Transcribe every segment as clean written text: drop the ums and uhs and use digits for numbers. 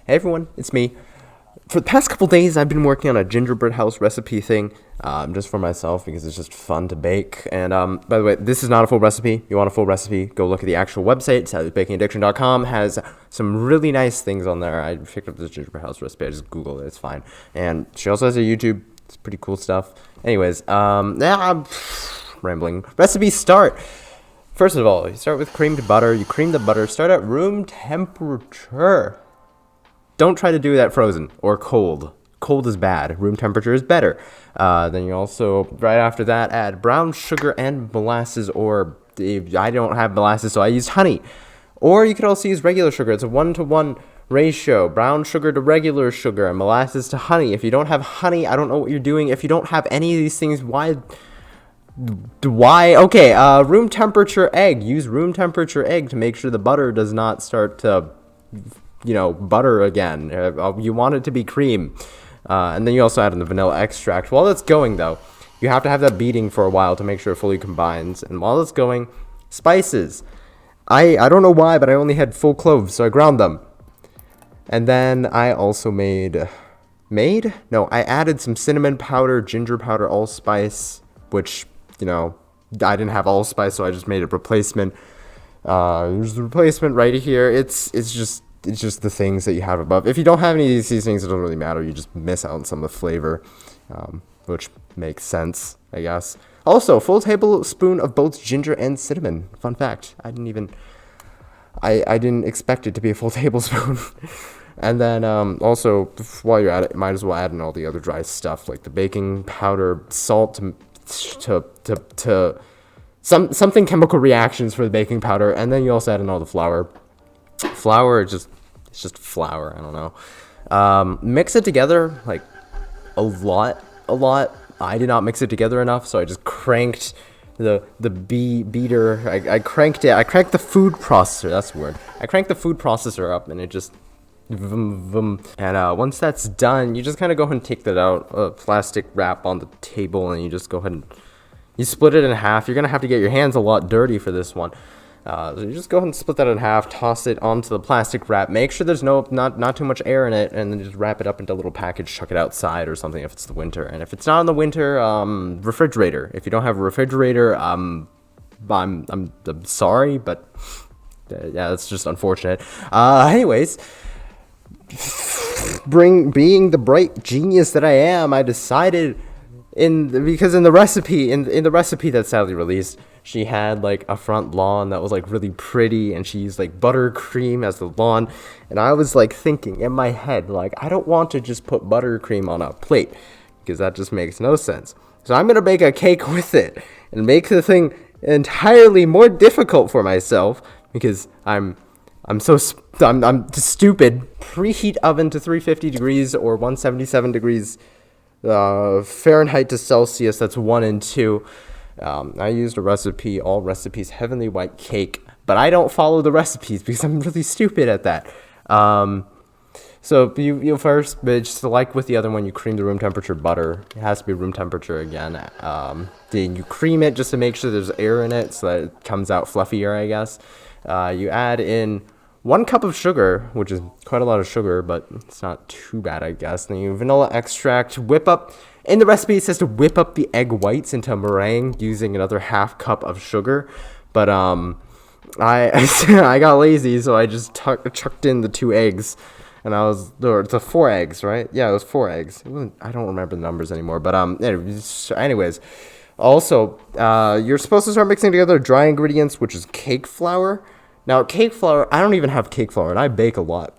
Hey everyone, it's me. For the past couple days, I've been working on a gingerbread house recipe thing, just for myself because it's just fun to bake. And by the way, this is not a full recipe. If you want a full recipe, go look at the actual website. It's at bakingaddiction.com. Has some really nice things on there. I picked up this gingerbread house recipe. I just Googled it. It's fine. And she also has a YouTube. It's pretty cool stuff. Anyways, I'm rambling. Recipe start. First of all, you start with creamed butter. You cream the butter. Start at room temperature. Don't try to do that frozen or cold. Cold is bad. Room temperature is better. Then you also, right after that, add brown sugar and molasses, or I don't have molasses, so I used honey. Or you could also use regular sugar. It's a 1-to-1 ratio. Brown sugar to regular sugar and molasses to honey. If you don't have honey, I don't know what you're doing. If you don't have any of these things, why? Okay, room temperature egg. Use room temperature egg to make sure the butter does not start to butter again. You want it to be cream. And then you also add in the vanilla extract. While that's going, though, you have to have that beating for a while to make sure it fully combines. And while it's going, spices. I don't know why, but I only had full cloves, so I ground them. And then I also I added some cinnamon powder, ginger powder, allspice, which, I didn't have allspice, so I just made a replacement. There's the replacement right here. It's just the things that you have above. If you don't have any of these seasonings, it doesn't really matter. You just miss out on some of the flavor, which makes sense, I guess. Also, full tablespoon of both ginger and cinnamon. Fun fact. I didn't expect it to be a full tablespoon. And then also, while you're at it, you might as well add in all the other dry stuff, like the baking powder, salt, to something chemical reactions for the baking powder. And then you also add in all the flour. Flour, it's just flour. I don't know. Mix it together like a lot. I did not mix it together enough, so I just cranked the beater. I cranked it. I cranked the food processor. That's the word. I cranked the food processor up, and it just vroom. And once that's done, you just kind of go ahead and take that out, plastic wrap on the table, and you just go ahead and you split it in half. You're gonna have to get your hands a lot dirty for this one. So you just go ahead and split that in half, toss it onto the plastic wrap, make sure there's not too much air in it, and then just wrap it up into a little package, chuck it outside or something if it's the winter. And if it's not in the winter, refrigerator. If you don't have a refrigerator, I'm sorry, but yeah, it's just unfortunate. Anyways, being the bright genius that I am, I decided because in the recipe that's sadly released, she had like a front lawn that was like really pretty, and she used like buttercream as the lawn. And I was like thinking in my head, like, I don't want to just put buttercream on a plate because that just makes no sense. So I'm gonna bake a cake with it and make the thing entirely more difficult for myself because I'm stupid. Preheat oven to 350 degrees or 177 degrees Fahrenheit to Celsius. That's 1 and 2. I used a recipe, all recipes, heavenly white cake, but I don't follow the recipes because I'm really stupid at that. So you first, but just like with the other one, you cream the room temperature butter. It has to be room temperature again. Then you cream it just to make sure there's air in it so that it comes out fluffier, I guess. You add in 1 cup of sugar, which is quite a lot of sugar, but it's not too bad, I guess. Then you vanilla extract, whip up. In the recipe, it says to whip up the egg whites into a meringue using another ½ cup of sugar. But I got lazy, so I just chucked in the 2 eggs. And it's 4 eggs, right? Yeah, it was 4 eggs. I don't remember the numbers anymore. But anyways. Also, you're supposed to start mixing together dry ingredients, which is cake flour. Now, cake flour, I don't even have cake flour, and I bake a lot.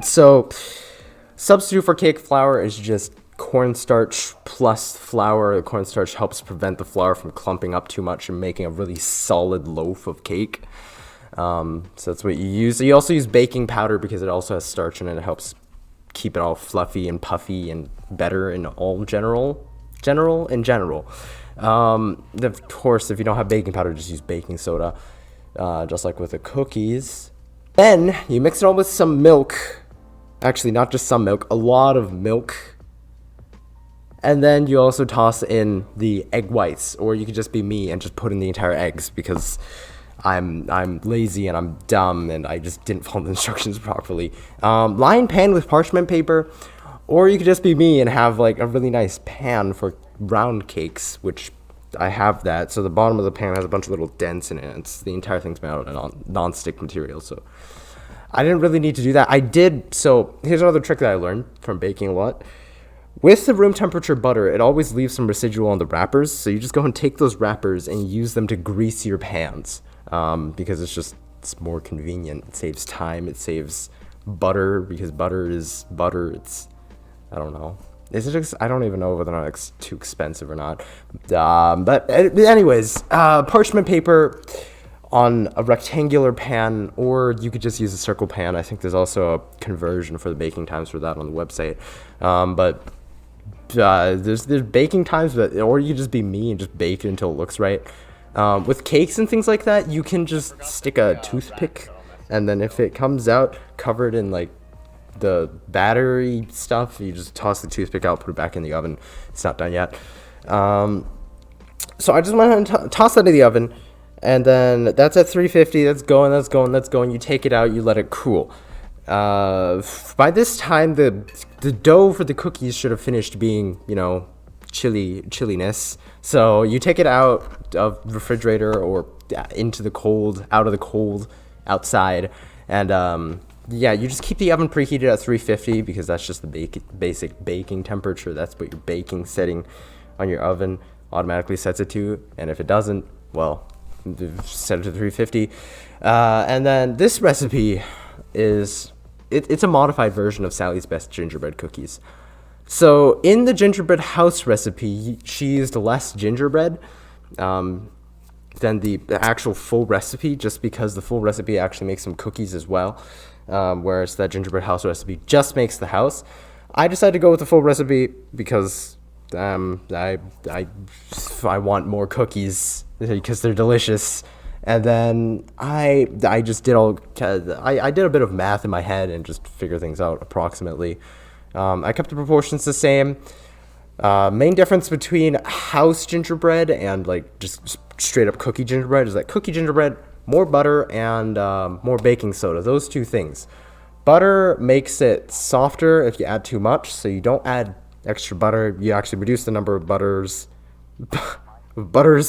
So, substitute for cake flour is just cornstarch plus flour. The cornstarch helps prevent the flour from clumping up too much and making a really solid loaf of cake. So that's what you use. You also use baking powder because it also has starch in it. It helps keep it all fluffy and puffy and better in all general. Of course, if you don't have baking powder, just use baking soda. Just like with the cookies. Then you mix it all with some milk. Actually, not just some milk, a lot of milk. And then you also toss in the egg whites, or you could just be me and just put in the entire eggs because I'm lazy and I'm dumb and I just didn't follow the instructions properly. Line pan with parchment paper, or you could just be me and have like a really nice pan for round cakes, which I have that. So the bottom of the pan has a bunch of little dents in it. The entire thing's made out of non-stick material, so I didn't really need to do that. I did. So here's another trick that I learned from baking a lot. With the room temperature butter, it always leaves some residual on the wrappers. So you just go and take those wrappers and use them to grease your pans, because it's more convenient. It saves time. It saves butter, because butter is butter. I don't know. I don't even know whether or not it's too expensive or not. But anyways, parchment paper on a rectangular pan, or you could just use a circle pan. I think there's also a conversion for the baking times for that on the website. There's baking times, or you just be me and just bake it until it looks right. With cakes and things like that, you can just stick a toothpick, and then if it comes out covered in like the battery stuff, you just toss the toothpick out, put it back in the oven. It's not done yet. So I just went ahead and toss that in the oven, and then that's at 350. That's going. You take it out, you let it cool. By this time, the dough for the cookies should have finished being, chilliness. So you take it out of the refrigerator or into the cold, out of the cold, outside, and you just keep the oven preheated at 350, because that's just the basic baking temperature. That's what your baking setting on your oven automatically sets it to. And if it doesn't, well, set it to 350. And then this recipe is, it's a modified version of Sally's Best gingerbread cookies. So in the gingerbread house recipe, she used less gingerbread than the actual full recipe, just because the full recipe actually makes some cookies as well. Whereas that gingerbread house recipe just makes the house. I decided to go with the full recipe because I want more cookies because they're delicious. And then I just did I did a bit of math in my head and just figured things out approximately. I kept the proportions the same. Main difference between house gingerbread and like just straight up cookie gingerbread is that cookie gingerbread, more butter and more baking soda. Those two things. Butter makes it softer if you add too much, so you don't add extra butter. You actually reduce the number of butters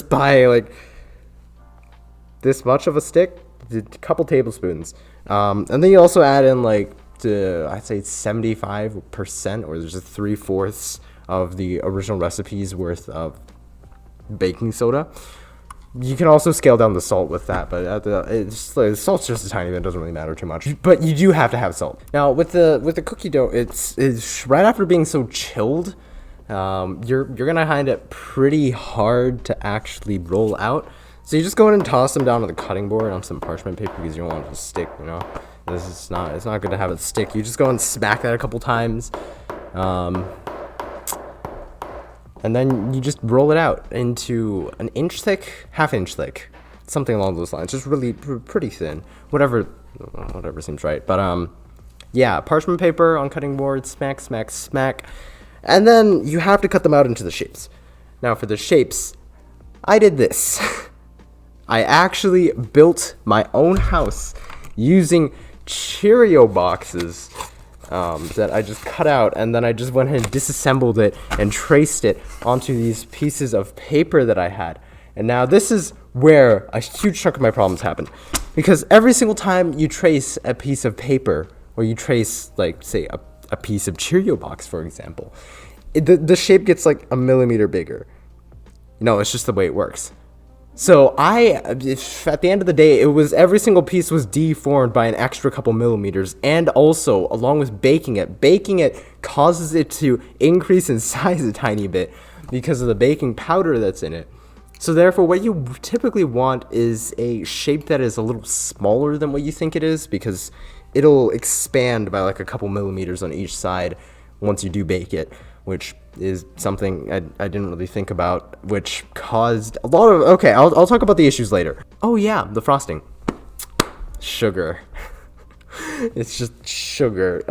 by like this much of a stick, a couple tablespoons. And then you also add in like I'd say 75%, or there's just 3/4 of the original recipe's worth of baking soda. You can also scale down the salt with that, but salt's just a tiny bit. It doesn't really matter too much. But you do have to have salt. Now with the cookie dough, it's right after being so chilled, you're gonna find it pretty hard to actually roll out. So you just go in and toss them down on the cutting board on some parchment paper, because you don't want it to stick. It's not good to have it stick. You just go and smack that a couple times. And then you just roll it out into an inch thick, half-inch thick, something along those lines. Just really pretty thin, whatever seems right. But parchment paper on cutting board, smack, smack, smack, and then you have to cut them out into the shapes. Now for the shapes, I did this. I actually built my own house using Cheerio boxes that I just cut out, and then I just went ahead and disassembled it and traced it onto these pieces of paper that I had. And now this is where a huge chunk of my problems happen, because every single time you trace a piece of paper, or you trace, like, say, a piece of Cheerio box, for example, the shape gets like a millimeter bigger. It's just the way it works. So at the end of the day, every single piece was deformed by an extra couple millimeters, and also, along with baking it causes it to increase in size a tiny bit because of the baking powder that's in it. So therefore, what you typically want is a shape that is a little smaller than what you think it is, because it'll expand by like a couple millimeters on each side once you do bake it, which is something I didn't really think about, which caused a lot of... Okay, I'll talk about the issues later. Oh yeah, the frosting. Sugar. It's just sugar.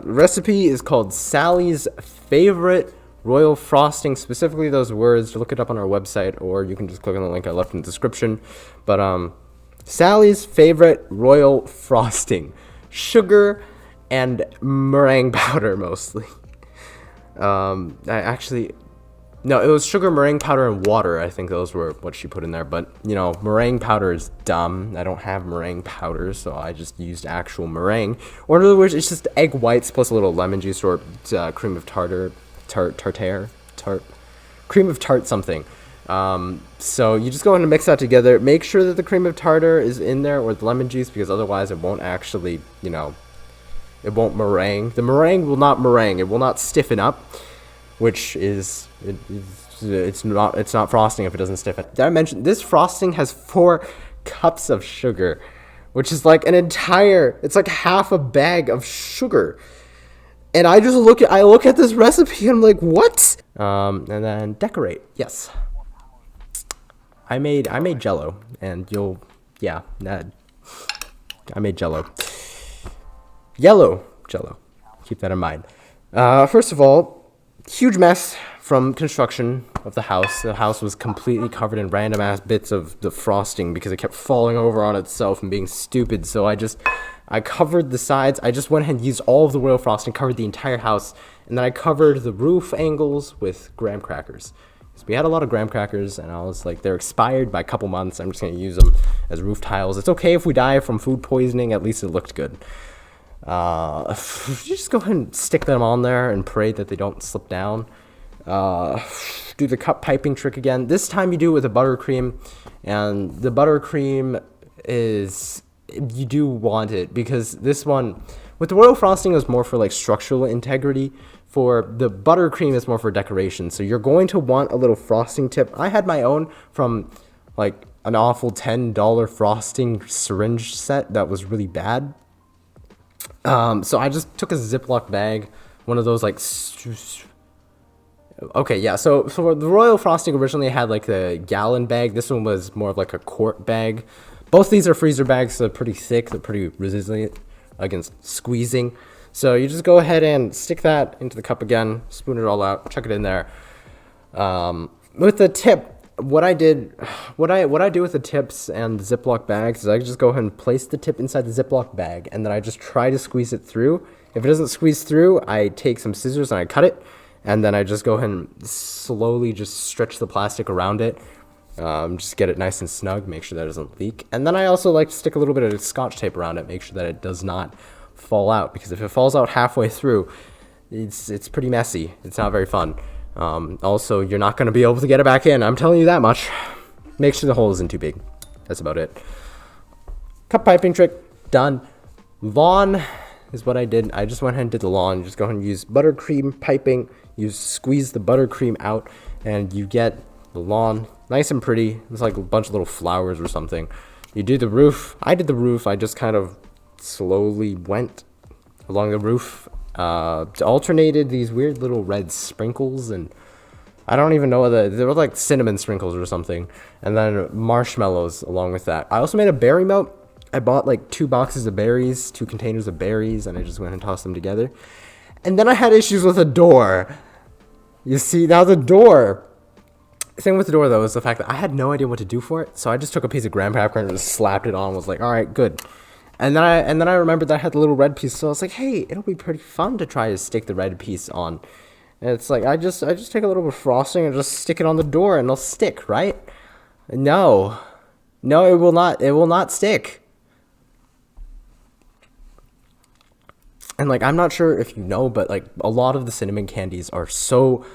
Recipe is called Sally's Favorite Royal Frosting, specifically those words. Look it up on our website, or you can just click on the link I left in the description. But Sally's favorite royal frosting, sugar and meringue powder mostly. No, it was sugar, meringue powder, and water. I think those were what she put in there. But, you know, meringue powder is dumb. I don't have meringue powder, so I just used actual meringue. Or in other words, it's just egg whites plus a little lemon juice or cream of cream of tart something. So you just go ahead and mix that together. Make sure that the cream of tartar is in there or the lemon juice, because otherwise it won't actually, you know, it won't meringue. The meringue will not meringue. It will not stiffen up, which is it's not frosting if it doesn't stiffen. Did I mention this frosting has 4 cups of sugar, which is like it's like half a bag of sugar. And I look at this recipe and I'm like, what? And then decorate. Yes. I made Jello, and I made Jello. Yellow Jello. Keep that in mind. First of all, huge mess from construction of the house. The house was completely covered in random ass bits of the frosting because it kept falling over on itself and being stupid. So I covered the sides. I just went ahead and used all of the royal frosting, covered the entire house, and then I covered the roof angles with graham crackers. So we had a lot of graham crackers, and I was like, they're expired by a couple months. I'm just going to use them as roof tiles. It's okay if we die from food poisoning. At least it looked good. You just go ahead and stick them on there and pray that they don't slip down. Do the cup piping trick again. This time you do it with a buttercream, and the buttercream is, you do want it, because this one with the royal frosting is more for like structural integrity. For the buttercream is more for decoration. So you're going to want a little frosting tip. I had my own from like an awful $10 frosting syringe set that was really bad. So I just took a Ziploc bag, one of those like, okay, yeah, so the royal frosting originally had like the gallon bag. This one was more of like a quart bag. Both these are freezer bags, so they're pretty thick, they're pretty resistant against squeezing. So you just go ahead and stick that into the cup again, spoon it all out, chuck it in there. With the tip, what I do with the tips and the Ziploc bags is I just go ahead and place the tip inside the Ziploc bag, and then I just try to squeeze it through. If it doesn't squeeze through, I take some scissors and I cut it, and then I just go ahead and slowly just stretch the plastic around it. Just get it nice and snug, make sure that it doesn't leak. And then I also like to stick a little bit of Scotch tape around it, make sure that it does not fall out, because if it falls out halfway through, it's pretty messy. It's not very fun. Also, you're not going to be able to get it back in. I'm telling you that much. Make sure the hole isn't too big. That's about it. Cup piping trick, done. Lawn is what I did. I just went ahead and did the lawn. Just go ahead and use buttercream piping. You squeeze the buttercream out, and you get the lawn nice and pretty. It's like a bunch of little flowers or something. You do the roof. I did the roof. I just kind of slowly went along the roof. Alternated these weird little red sprinkles, and I don't even know whether they were like cinnamon sprinkles or something, and then marshmallows along with that. I also made a berry melt. I bought like 2 boxes of berries, 2 containers of berries, and I just went and tossed them together. And then I had issues with the door. You see, now the door. The thing with the door though is the fact that I had no idea what to do for it, so I just took a piece of graham cracker and just slapped it on and was like, all right, good. And then I remembered that I had the little red piece, so I was like, hey, it'll be pretty fun to try to stick the red piece on. And it's like, I just take a little bit of frosting and just stick it on the door and it'll stick, right? No, it will not stick. And like, I'm not sure if you know, but like a lot of the cinnamon candies are so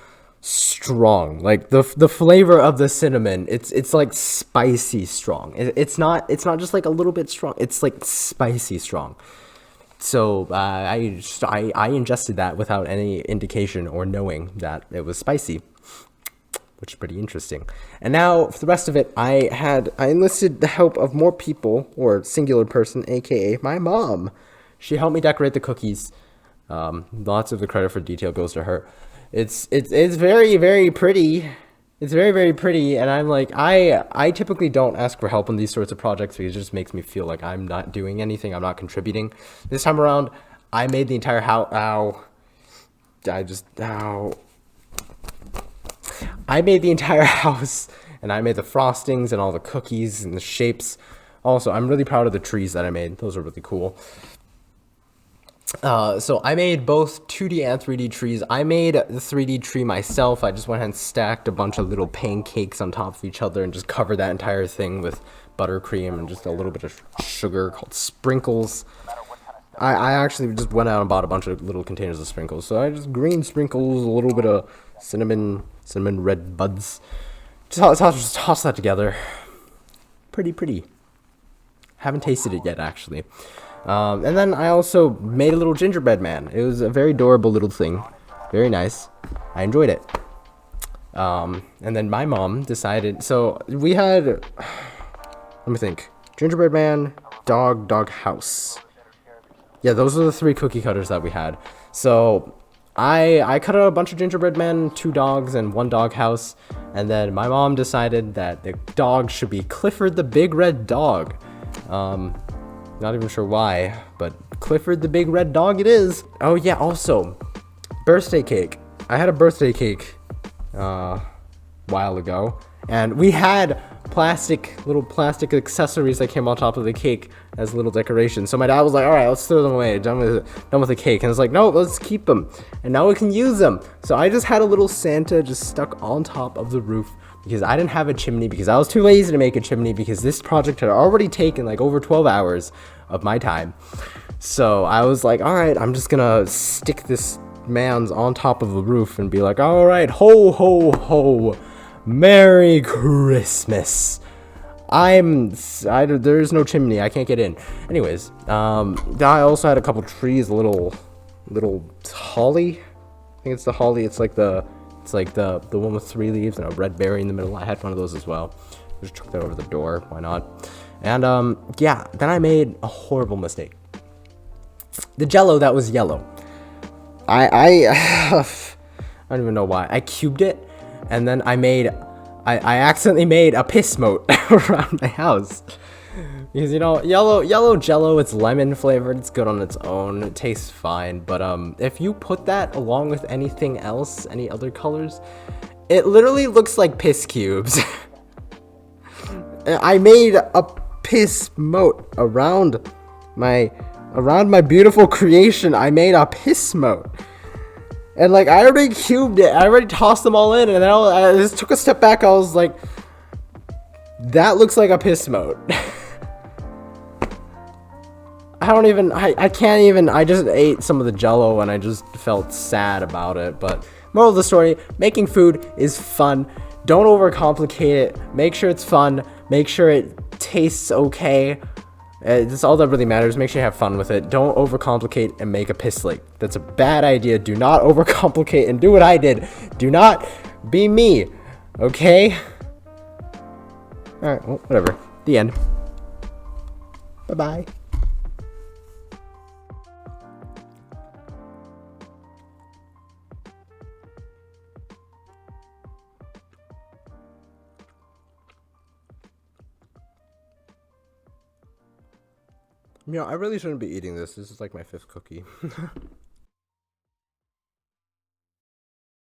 strong. Like the flavor of the cinnamon, it's like spicy strong. It's not just like a little bit strong. It's like spicy strong. So I ingested that without any indication or knowing that it was spicy, which is pretty interesting. And now for the rest of it, I enlisted the help of more people, or singular person, aka my mom. She helped me decorate the cookies. Lots of the credit for detail goes to her. It's very, very pretty. It's very, very pretty, and I'm like, I typically don't ask for help on these sorts of projects because it just makes me feel like I'm not doing anything, I'm not contributing. This time around, I made the entire house. I made the entire house, and I made the frostings and all the cookies and the shapes Also, I'm really proud of the trees that I made. Those are really cool. So I made both 2D and 3D trees. I made the 3D tree myself. I just went ahead and stacked a bunch of little pancakes on top of each other and just covered that entire thing with buttercream and just a little bit of sugar called sprinkles. I actually just went out and bought a bunch of little containers of sprinkles. So I just green sprinkles, a little bit of cinnamon red buds. Just toss that together. Pretty. Haven't tasted it yet, actually. And then I also made a little gingerbread man. It was a very adorable little thing. Very nice. I enjoyed it. And then my mom decided, so we had, let me think, gingerbread man, dog house. Yeah, those are the 3 cookie cutters that we had. So I cut out a bunch of gingerbread men, 2 dogs, and 1 dog house. And then my mom decided that the dog should be Clifford the Big Red Dog. Not even sure why, but Clifford the Big Red Dog it is. Oh yeah, also, birthday cake. I had a birthday cake while ago, and we had little plastic accessories that came on top of the cake as little decorations. So my dad was like, all right, let's throw them away, done with the cake. And I was like, no, let's keep them, and now we can use them. So I just had a little Santa just stuck on top of the roof, because I didn't have a chimney, because I was too lazy to make a chimney, because this project had already taken like over 12 hours of my time. So I was like, all right, I'm just gonna stick this man's on top of the roof and be like, all right, ho ho ho, Merry Christmas. There's no chimney, I can't get in. Anyways, I also had a couple trees, a little holly. I think it's the holly. It's like the one with 3 leaves and a red berry in the middle. I had one of those as well. Just chuck that over the door. Why not? And yeah. Then I made a horrible mistake. The Jello that was yellow. I don't even know why. I cubed it, and then I accidentally made a piss moat around my house. Because, you know, yellow Jello, it's lemon flavored, it's good on its own, it tastes fine, but if you put that along with anything else, any other colors, it literally looks like piss cubes. I made a piss moat around my beautiful creation. I made a piss moat. And like, I already cubed it, I already tossed them all in, and then I just took a step back, I was like, that looks like a piss moat. I just ate some of the Jello and I just felt sad about it. But moral of the story, making food is fun. Don't overcomplicate it. Make sure it's fun. Make sure it tastes okay. That's all that really matters. Make sure you have fun with it. Don't overcomplicate and make a piss lake. That's a bad idea. Do not overcomplicate and do what I did. Do not be me. Okay? Alright, well, whatever. The end. Bye-bye. You know, I really shouldn't be eating this. This is like my 5th cookie.